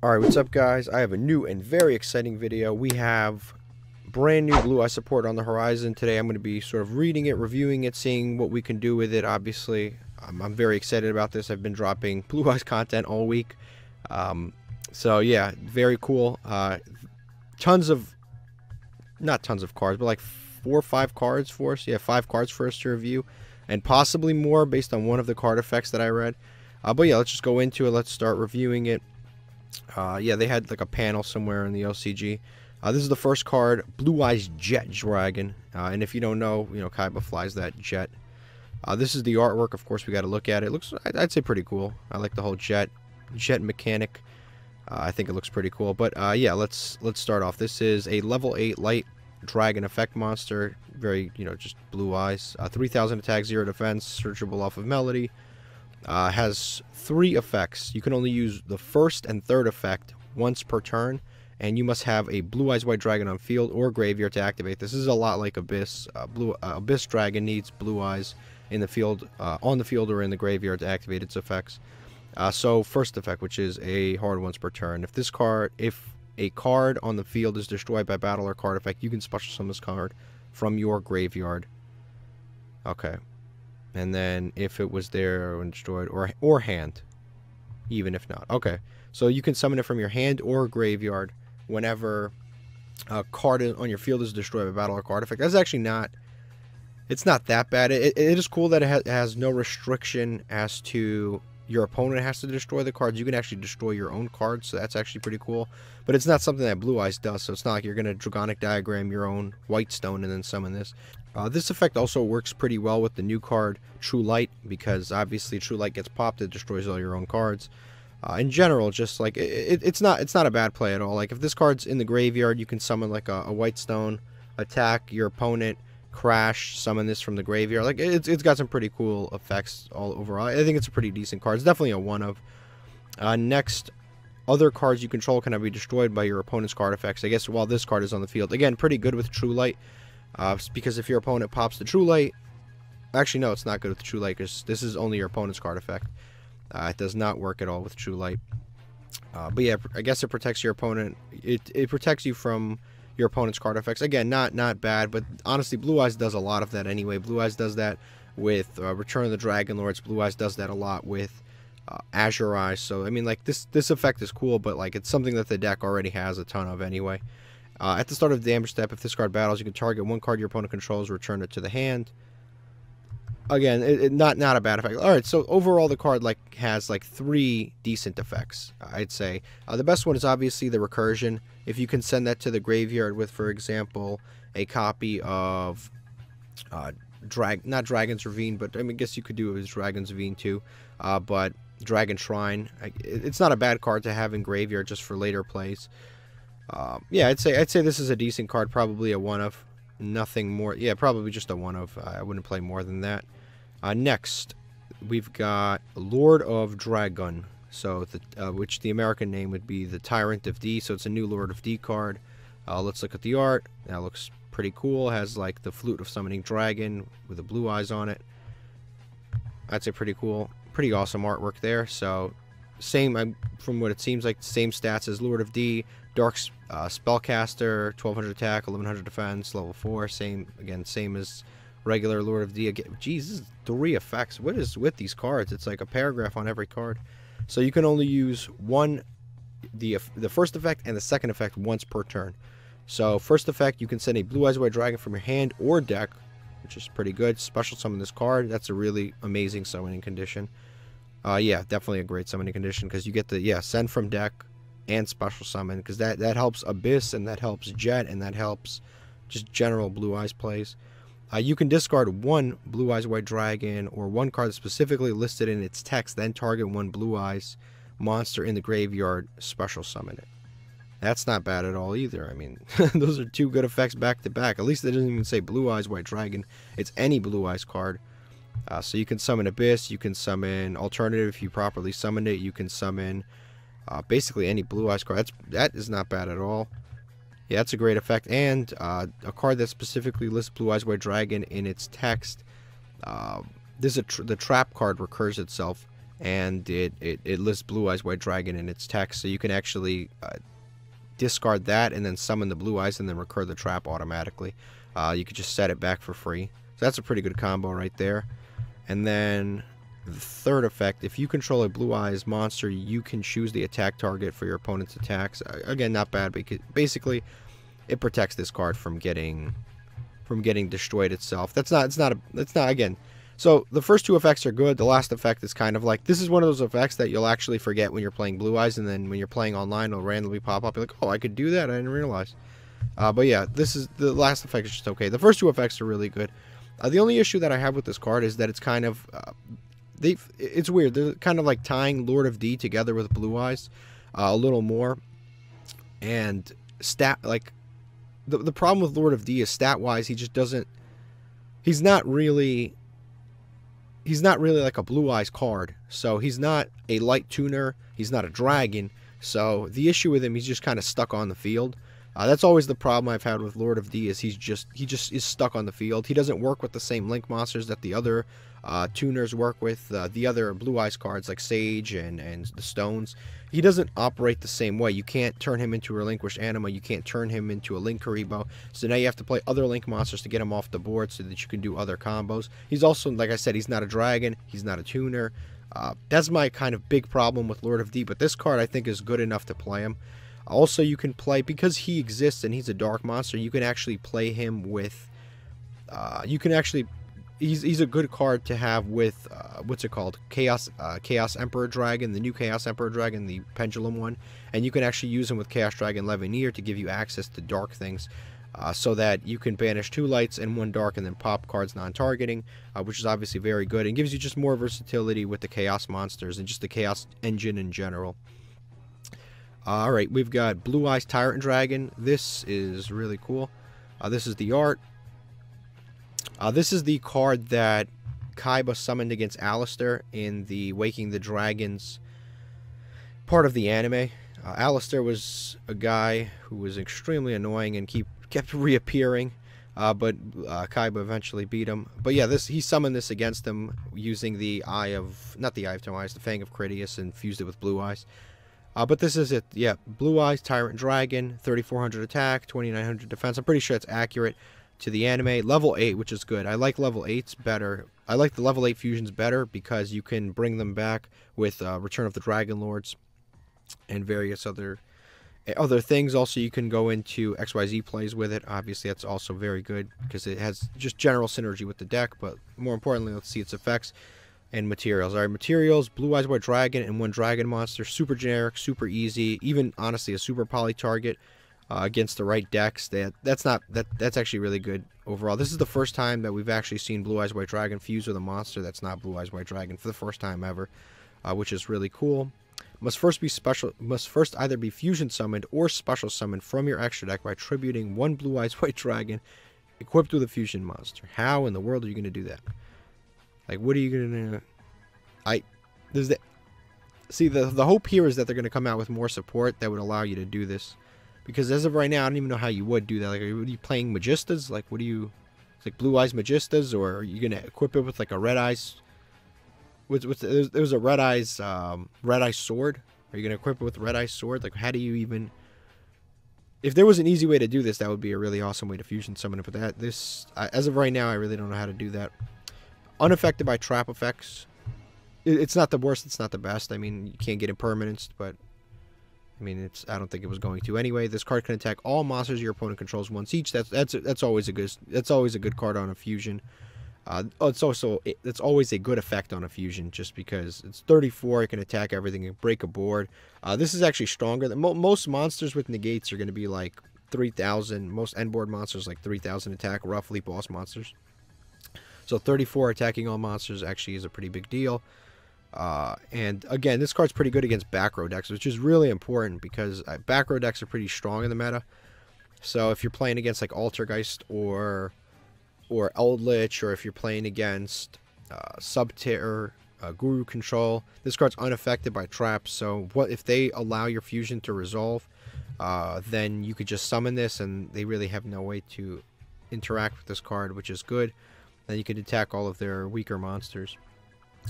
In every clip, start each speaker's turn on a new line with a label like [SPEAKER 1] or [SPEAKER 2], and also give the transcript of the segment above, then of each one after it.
[SPEAKER 1] Alright, what's up guys? I have a new and very exciting video. We have brand new Blue Eye support on the horizon. Today I'm going to be sort of reading it, reviewing it, seeing what we can do with it. Obviously, I'm very excited about this. I've been dropping Blue Eyes content all week. So yeah, very cool. Not tons of cards, but like 4 or 5 cards for us. Yeah, 5 cards for us to review. And possibly more based on one of the card effects that I read. But yeah, let's just go into it. Let's start reviewing it. Yeah, they had like a panel somewhere in the LCG. This is the first card, Blue Eyes Jet Dragon. And if you don't know, Kaiba flies that jet. This is the artwork. Of course, we got to look at it. It looks, I'd say, pretty cool. I like the whole jet mechanic. I think it looks pretty cool. But yeah, let's start off. This is a level 8 light dragon effect monster. Very, just blue eyes. 3,000 attack, 0 defense, searchable off of melody. Has 3 effects. You can only use the first and third effect once per turn, and you must have a Blue Eyes White Dragon on field or graveyard to activate this. This is a lot like Abyss. Abyss Dragon needs Blue Eyes in the field, on the field or in the graveyard to activate its effects. So first effect, which is a hard once per turn. If a card on the field is destroyed by battle or card effect, you can special summon this card from your graveyard. Okay. And then if it was there when destroyed, or hand, even if not. Okay, so you can summon it from your hand or graveyard whenever a card on your field is destroyed by battle or card effect. That's actually not, it's not that bad. It is cool that it has no restriction as to your opponent has to destroy the cards. You can actually destroy your own cards, so that's actually pretty cool. But it's not something that Blue Eyes does, so it's not like you're going to Dragonic Diagram your own White Stone and then summon this. This effect also works pretty well with the new card, True Light, because obviously True Light gets popped, it destroys all your own cards. In general, just like, it's not a bad play at all. Like, if this card's in the graveyard, you can summon like a White Stone, attack your opponent, crash, summon this from the graveyard. Like, it's got some pretty cool effects all overall. I think it's a pretty decent card. It's definitely a one of. Next, other cards you control cannot be destroyed by your opponent's card effects, I guess, while this card is on the field. Again, pretty good with True Light. Because if your opponent pops the True Light, actually no, it's not good with True Light because this is only your opponent's card effect. It does not work at all with True Light. But yeah, I guess it protects your opponent. It protects you from your opponent's card effects. Again, not bad, but honestly, Blue Eyes does a lot of that anyway. Blue Eyes does that with Return of the Dragon Lords. Blue Eyes does that a lot with Azure Eyes. So I mean, like, this effect is cool, but like, it's something that the deck already has a ton of anyway. At the start of the damage step, if this card battles, you can target one card your opponent controls, return it to the hand. Again, not a bad effect. All right, so overall, the card has 3 decent effects, I'd say. The best one is obviously the recursion. If you can send that to the graveyard with, for example, a copy of not Dragon's Ravine, but I mean, I guess you could do it as Dragon's Ravine too. But Dragon Shrine, it's not a bad card to have in graveyard just for later plays. Yeah, I'd say this is a decent card, probably a one of, nothing more. Yeah, probably just a one of. I wouldn't play more than that. Next, we've got Lord of Dragon, so which the American name would be the Tyrant of D. So it's a new Lord of D card. Let's look at the art. That looks pretty cool. Has like the Flute of Summoning Dragon with the blue eyes on it. That's a pretty cool, pretty awesome artwork there. So same, from what it seems like, same stats as Lord of D. Dark Spellcaster, 1200 attack, 1100 defense, level 4. Same as regular Lord of D. Again, geez, this is 3 effects. What is with these cards? It's like a paragraph on every card. So you can only use the first effect and the second effect once per turn. So first effect, you can send a Blue Eyes White Dragon from your hand or deck, which is pretty good. Special summon this card. That's a really amazing summoning condition. Yeah, definitely a great summoning condition because you get the send from deck and special summon, because that helps Abyss, and that helps Jet, and that helps just general Blue Eyes plays. You can discard 1 Blue Eyes White Dragon or 1 card specifically listed in its text, then target 1 Blue Eyes monster in the graveyard, special summon it. That's not bad at all either. I mean, those are 2 good effects back to back. At least it doesn't even say Blue Eyes White Dragon. It's any Blue Eyes card. So you can summon Abyss, you can summon Alternative if you properly summoned it, you can summon basically any Blue Eyes card. That is not bad at all. Yeah, that's a great effect. And a card that specifically lists Blue Eyes White Dragon in its text. The trap card recurs itself and it lists Blue Eyes White Dragon in its text, so you can actually discard that and then summon the Blue Eyes and then recur the trap automatically. You could just set it back for free. So that's a pretty good combo right there. And then the third effect, if you control a Blue Eyes monster, you can choose the attack target for your opponent's attacks. Again, not bad, because basically it protects this card from getting destroyed itself. That's not again. So the first two effects are good. The last effect is kind of like, this is one of those effects that you'll actually forget when you're playing Blue Eyes, and then when you're playing online, it'll randomly pop up. You're like, oh, I could do that. I didn't realize. But yeah, this is the last effect is just okay. The first two effects are really good. The only issue that I have with this card is that it's kind of it's weird. They're kind of like tying Lord of D together with Blue Eyes a little more, and the problem with Lord of D is stat wise he just doesn't. He's not really like a Blue Eyes card. So he's not a light tuner. He's not a dragon. So the issue with him, he's just kind of stuck on the field. That's always the problem I've had with Lord of D, is he just is stuck on the field. He doesn't work with the same link monsters that the other tuners work with. The other Blue Eyes cards like Sage and the Stones. He doesn't operate the same way. You can't turn him into a Relinquished Anima. You can't turn him into a Link Karibo. So now you have to play other Link monsters to get him off the board so that you can do other combos. He's also, like I said, he's not a dragon. He's not a tuner. That's my kind of big problem with Lord of D. But this card I think is good enough to play him. Also, you can play, because he exists and he's a dark monster, you can actually play him with, he's a good card to have with, what's it called, Chaos Emperor Dragon, the new Chaos Emperor Dragon, the Pendulum one, and you can actually use him with Chaos Dragon Levineer to give you access to dark things, so that you can banish 2 lights and 1 dark and then pop cards non-targeting, which is obviously very good, and gives you just more versatility with the Chaos monsters and just the Chaos engine in general. Alright, we've got Blue Eyes Tyrant Dragon. This is really cool. This is the art. This is the card that Kaiba summoned against Alistair in the Waking the Dragons part of the anime. Alistair was a guy who was extremely annoying and kept reappearing, but Kaiba eventually beat him. But yeah, he summoned this against him using the the Fang of Critias, and fused it with Blue Eyes. But this is it. Yeah, Blue Eyes Tyrant Dragon, 3400 attack, 2900 defense. I'm pretty sure it's accurate to the anime. Level 8, which is good. I like level 8s better. I like the level 8 fusions better because you can bring them back with Return of the Dragon Lords and various other things. Also, you can go into XYZ plays with it. Obviously, that's also very good because it has just general synergy with the deck. But more importantly, let's see its effects and materials. Alright, materials, Blue Eyes White Dragon and 1 dragon monster. Super generic, super easy, even honestly a super poly target against the right decks. That's actually really good overall. This is the first time that we've actually seen Blue Eyes White Dragon fuse with a monster that's not Blue Eyes White Dragon for the first time ever, which is really cool. Must first either be fusion summoned or special summoned from your extra deck by tributing 1 Blue Eyes White Dragon equipped with a fusion monster. How in the world are you going to do that? Like, what are you gonna? The hope here is that they're gonna come out with more support that would allow you to do this, because as of right now, I don't even know how you would do that. Like, are you playing Magistas? Like, what do you? It's like Blue Eyes Magistas, or are you gonna equip it with like a Red Eyes? There was a Red Eyes sword. Are you gonna equip it with Red Eyes sword? Like, how do you even? If there was an easy way to do this, that would be a really awesome way to fusion summon it. But as of right now, I really don't know how to do that. Unaffected by trap effects. It's not the worst, it's not the best. I mean, you can't get impermanence, but I mean, I don't think it was going to anyway. This card can attack all monsters your opponent controls once each. That's always a good card on a fusion. It's always a good effect on a fusion, just because it's 34. It can attack everything and break a board. This is actually stronger than most monsters with negates are going to be like 3,000. Most end board monsters like 3,000 attack, roughly, boss monsters. So 34 attacking all monsters actually is a pretty big deal. And again, this card's pretty good against back row decks, which is really important because back row decks are pretty strong in the meta. So if you're playing against like Altergeist or Eldritch, or if you're playing against Subterror, Guru Control, this card's unaffected by traps. So what if they allow your fusion to resolve, then you could just summon this, and they really have no way to interact with this card, which is good. Then you can attack all of their weaker monsters.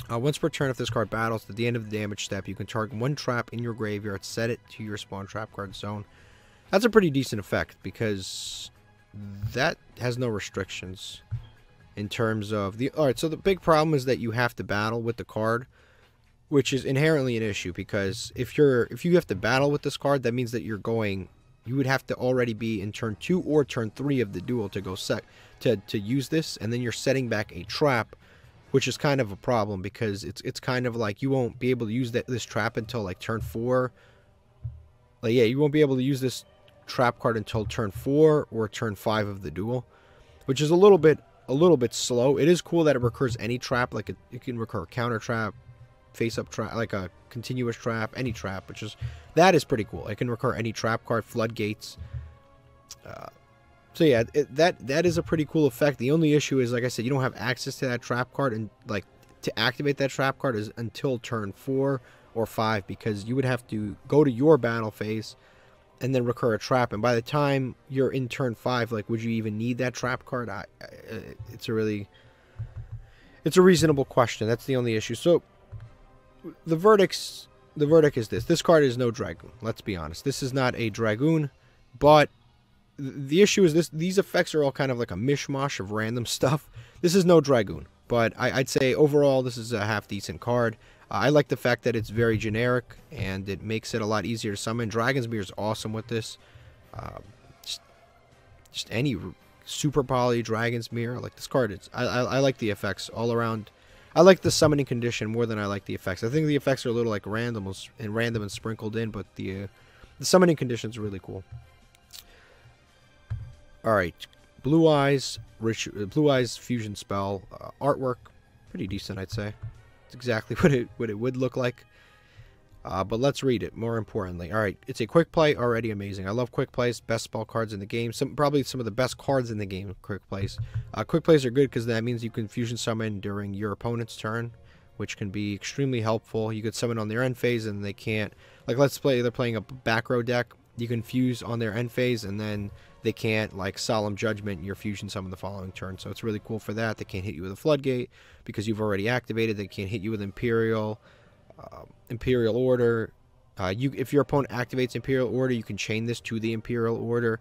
[SPEAKER 1] Once per turn, if this card battles, at the end of the damage step, you can target one trap in your graveyard, set it to your spawn trap card zone. That's a pretty decent effect because that has no restrictions in terms of the... Alright, so the big problem is that you have to battle with the card, which is inherently an issue because if you have to battle with this card, that means that you would have to already be in turn 2 or turn 3 of the duel to go to use this, and then you're setting back a trap, which is kind of a problem because it's kind of like you won't be able to use this trap until like turn 4. Like, yeah, you won't be able to use this trap card until turn 4 or turn 5 of the duel, which is a little bit slow. It is cool that it recurs any trap, like it can recur counter trap, face up trap, like a continuous trap, any trap, that is pretty cool. It can recur any trap card, floodgates. So yeah, that is a pretty cool effect. The only issue is, like I said, you don't have access to that trap card, and like to activate that trap card is until turn 4 or 5, because you would have to go to your battle phase and then recur a trap, and by the time you're in turn 5, like, would you even need that trap card? It's a reasonable question. That's the only issue. So the verdict is this card is no Dragoon. Let's be honest, this is not a Dragoon, but the issue is these effects are all kind of like a mishmash of random stuff. This is no Dragoon, but I'd say overall this is a half decent card. I like the fact that it's very generic and it makes it a lot easier to summon. Dragon's Mirror is awesome with this. Just any super poly Dragon's Mirror, like this card, I like the effects all around. I like the summoning condition more than I like the effects. I think the effects are a little like random and sprinkled in, but the summoning conditions are really cool. All right, Blue Eyes fusion spell artwork, pretty decent, I'd say. It's exactly what it would look like. But let's read it. More importantly, all right, it's a quick play, already amazing. I love quick plays, best spell cards in the game. Probably some of the best cards in the game. Quick plays. Quick plays are good because that means you can fusion summon during your opponent's turn, which can be extremely helpful. You could summon on their end phase and they can't. Like, let's play they're playing a back row deck. You can fuse on their end phase and then they can't, like, Solemn Judgment your fusion summon the following turn. So it's really cool for that. They can't hit you with a Floodgate because you've already activated. They can't hit you with Imperial Order. If your opponent activates Imperial Order, you can chain this to the Imperial Order.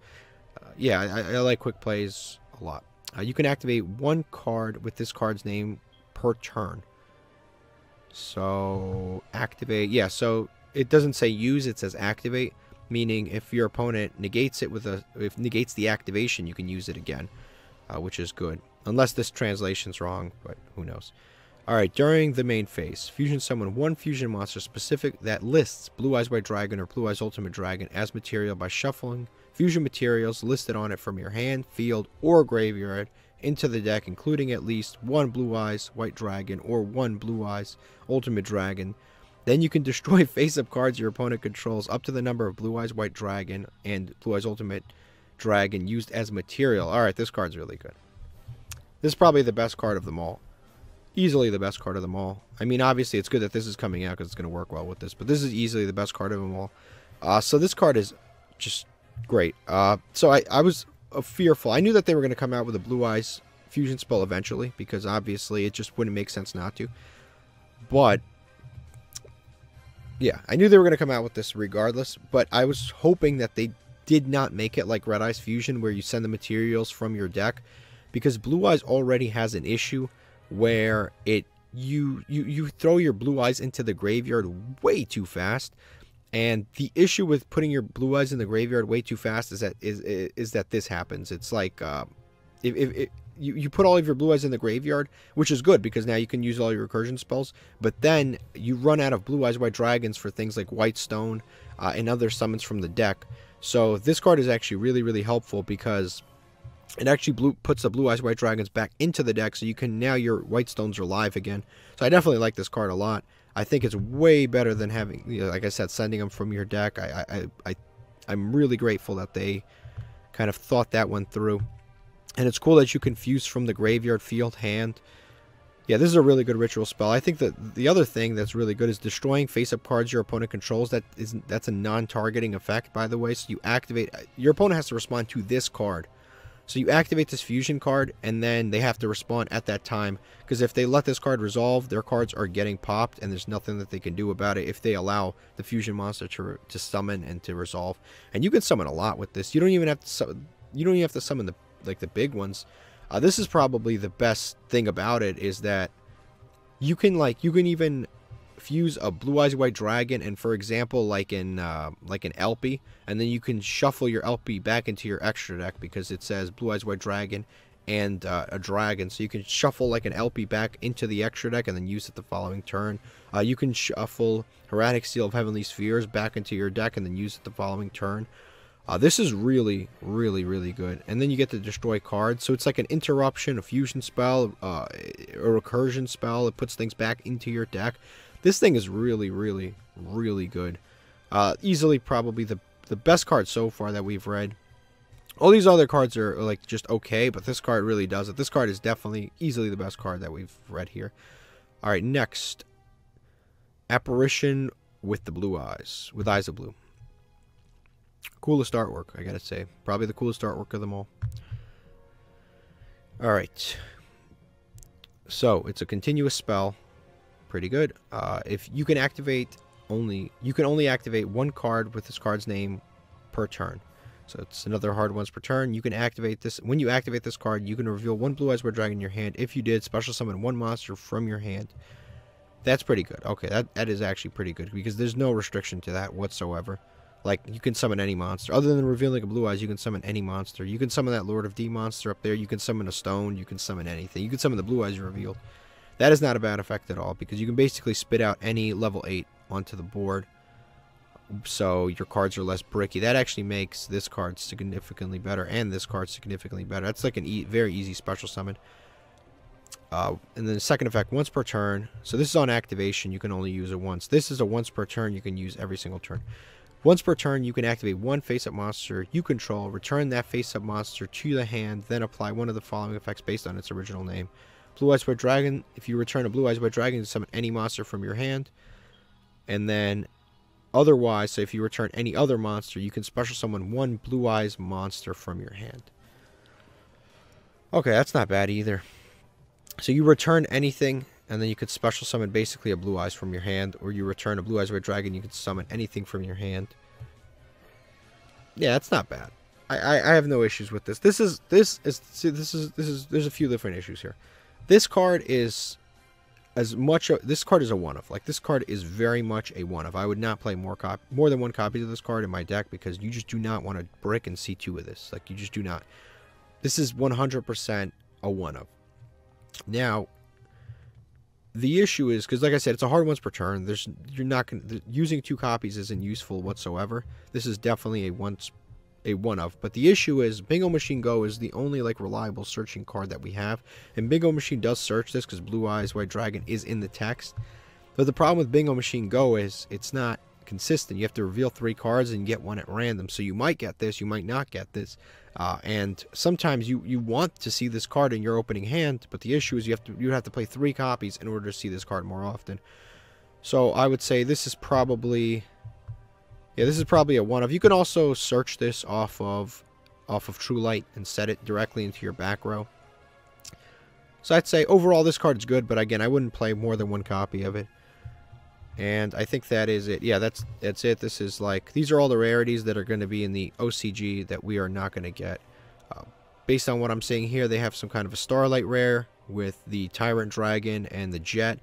[SPEAKER 1] Yeah, I like quick plays a lot. You can activate one card with this card's name per turn. So activate, yeah. So it doesn't say use; it says activate. Meaning, if your opponent negates it negates the activation, you can use it again, which is good. Unless this translation's wrong, but who knows. Alright, during the main phase, fusion summon one fusion monster specific that lists Blue Eyes White Dragon or Blue Eyes Ultimate Dragon as material by shuffling fusion materials listed on it from your hand, field, or graveyard into the deck, including at least one Blue Eyes White Dragon or one Blue Eyes Ultimate Dragon. Then you can destroy face-up cards your opponent controls up to the number of Blue Eyes White Dragon and Blue Eyes Ultimate Dragon used as material. Alright, this card's really good. This is probably the best card of them all. Easily the best card of them all. I mean, obviously, it's good that this is coming out because it's going to work well with this. But this is easily the best card of them all. So this card is just great. So I was fearful. I knew that they were going to come out with a Blue Eyes fusion spell eventually, because obviously it just wouldn't make sense not to. But yeah, I knew they were going to come out with this regardless. But I was hoping that they did not make it like Red Eyes Fusion, where you send the materials from your deck, because Blue Eyes already has an issue where you throw your Blue Eyes into the graveyard way too fast. And the issue with putting your Blue Eyes in the graveyard way too fast is that this happens. It's like if you put all of your Blue Eyes in the graveyard, which is good because now you can use all your recursion spells, but then you run out of Blue Eyes White Dragons for things like White Stone and other summons from the deck. So this card is actually really, really helpful because it actually puts the Blue Eyes White Dragons back into the deck, so you can, now your White Stones are live again. So I definitely like this card a lot. I think it's way better than having, like I said, sending them from your deck. I'm really grateful that they kind of thought that one through. And it's cool that you can fuse from the graveyard, field, hand. Yeah, this is a really good ritual spell. I think that the other thing that's really good is destroying face-up cards your opponent controls. That's a non-targeting effect, by the way. So you activate, your opponent has to respond to this card. So you activate this fusion card, and then they have to respond at that time. Because if they let this card resolve, their cards are getting popped, and there's nothing that they can do about it if they allow the fusion monster to summon and to resolve. And you can summon a lot with this. You don't even have to summon the big ones. This is probably the best thing about it, is that you can even fuse a Blue Eyes White Dragon, and for example, like an LP, and then you can shuffle your LP back into your extra deck because it says Blue Eyes White Dragon and a dragon. So you can shuffle like an LP back into the extra deck and then use it the following turn. You can shuffle Hieratic Seal of Heavenly Spheres back into your deck and then use it the following turn. This is really, really, really good. And then you get to destroy cards. So it's like an interruption, a fusion spell, a recursion spell. It puts things back into your deck. This thing is really, really, really good. Easily probably the best card so far that we've read. All these other cards are like just okay, but this card really does it. This card is definitely easily the best card that we've read here. All right, next. Apparition with the blue eyes, with eyes of blue. Coolest artwork, I gotta say. Probably the coolest artwork of them all. All right. So it's a continuous spell. Pretty good. If you can only activate one card with this card's name per turn. So it's another hard once per turn. You can activate this. When you activate this card, you can reveal one Blue Eyes White Dragon in your hand. If you did, special summon one monster from your hand. That's pretty good. Okay, that is actually pretty good because there's no restriction to that whatsoever. Like, you can summon any monster. Other than revealing a Blue Eyes, you can summon any monster. You can summon that Lord of D monster up there. You can summon a stone. You can summon anything. You can summon the Blue Eyes you revealed. That is not a bad effect at all because you can basically spit out any level 8 onto the board. So your cards are less bricky. That actually makes this card significantly better and this card significantly better. That's like a very easy special summon. And then the second effect, once per turn. So this is on activation. You can only use it once. This is a once per turn. You can use every single turn. Once per turn, you can activate one face-up monster you control, return that face-up monster to the hand, then apply one of the following effects based on its original name. Blue Eyes White Dragon. If you return a Blue Eyes White Dragon, you summon any monster from your hand. And then otherwise, so if you return any other monster, you can special summon one Blue Eyes monster from your hand. Okay, that's not bad either. So you return anything, and then you could special summon basically a Blue Eyes from your hand, or you return a Blue Eyes White Dragon, you can summon anything from your hand. Yeah, that's not bad. I have no issues with this. There's a few different issues here. This card is this card is a one-of. Like, this card is very much a one-of. I would not play more than one copy of this card in my deck because you just do not want to brick and see two of this. Like, you just do not. This is 100% a one-of. Now, the issue is, because like I said, it's a hard once per turn. Using two copies isn't useful whatsoever. This is definitely a one-of. But the issue is Bingo Machine Go is the only like reliable searching card that we have, and Bingo Machine does search this because Blue Eyes White Dragon is in the text. But the problem with Bingo Machine Go is it's not consistent. You have to reveal 3 cards and get one at random. So you might get this, you might not get this, and sometimes you want to see this card in your opening hand. But the issue is you have to play 3 copies in order to see this card more often. So I would say this is probably. Yeah, this is probably a one-of. You can also search this off of True Light and set it directly into your back row. So I'd say overall this card is good, but again, I wouldn't play more than one copy of it. And I think that is it. Yeah, that's it. This is like, these are all the rarities that are going to be in the OCG that we are not going to get. Based on what I'm seeing here, they have some kind of a Starlight rare with the Tyrant Dragon and the Jet,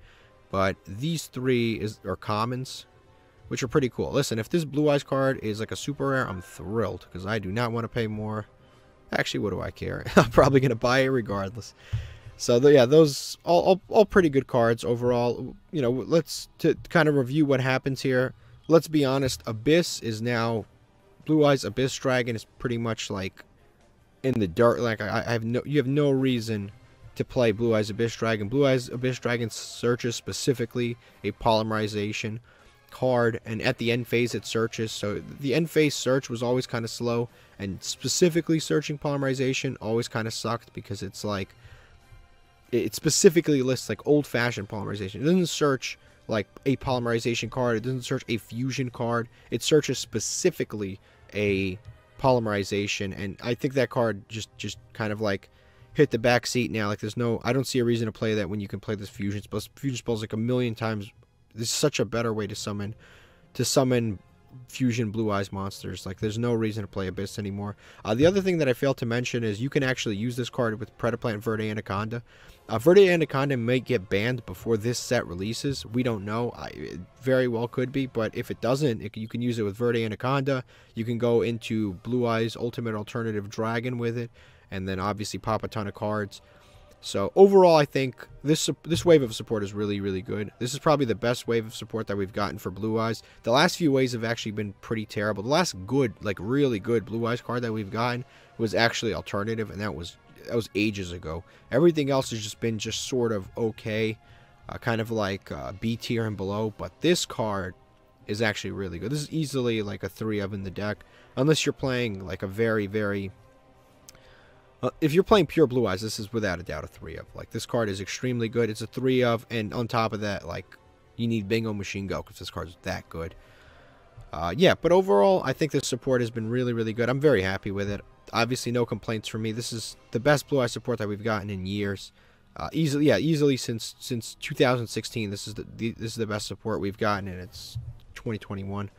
[SPEAKER 1] but these 3 are commons, which are pretty cool. Listen, if this Blue Eyes card is like a super rare, I'm thrilled, because I do not want to pay more. Actually, what do I care? I'm probably going to buy it regardless. So, yeah, those all pretty good cards overall. You know, let's kind of review what happens here. Let's be honest, Abyss is now... Blue Eyes Abyss Dragon is pretty much like in the dirt. Like, you have no reason to play Blue Eyes Abyss Dragon. Blue Eyes Abyss Dragon searches specifically a polymerization card, and at the end phase it searches. So the end phase search was always kind of slow, and specifically searching polymerization always kind of sucked because it's like it specifically lists like old-fashioned polymerization. It doesn't search like a polymerization card, it doesn't search a fusion card, it searches specifically a polymerization, and I think that card just kind of like hit the back seat now. Like I don't see a reason to play that when you can play this fusion spell. Fusion spell is like a million times. This is such a better way to summon fusion blue eyes monsters. Like there's no reason to play Abyss anymore. The other thing that I failed to mention is you can actually use this card with Predaplant Verde Anaconda. Verde Anaconda may get banned before this set releases. We don't know. It very well could be, but if it doesn't, you can use it with Verde Anaconda. You can go into Blue Eyes Ultimate Alternative Dragon with it, and then obviously pop a ton of cards. So overall, I think this wave of support is really, really good. This is probably the best wave of support that we've gotten for Blue Eyes. The last few waves have actually been pretty terrible. The last good, like really good Blue Eyes card that we've gotten was actually Alternative, and that was ages ago. Everything else has just been sort of okay, kind of like B tier and below. But this card is actually really good. This is easily like a 3 of in the deck, unless you're playing like a very, very if you're playing pure Blue Eyes, this is without a doubt a 3 of. Like, this card is extremely good. It's a 3 of, and on top of that, like, you need Bingo Machine Go because this card's that good. Yeah, but overall, I think this support has been really, really good. I'm very happy with it. Obviously, no complaints from me. This is the best Blue Eyes support that we've gotten in years. Easily since 2016. This is the best support we've gotten, and it's 2021.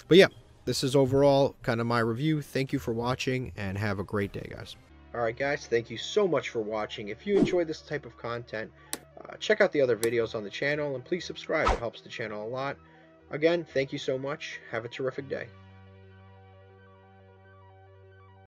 [SPEAKER 1] But yeah, this is overall kind of my review. Thank you for watching, and have a great day, guys. Alright guys, thank you so much for watching. If you enjoy this type of content, check out the other videos on the channel, and please subscribe. It helps the channel a lot. Again, thank you so much. Have a terrific day.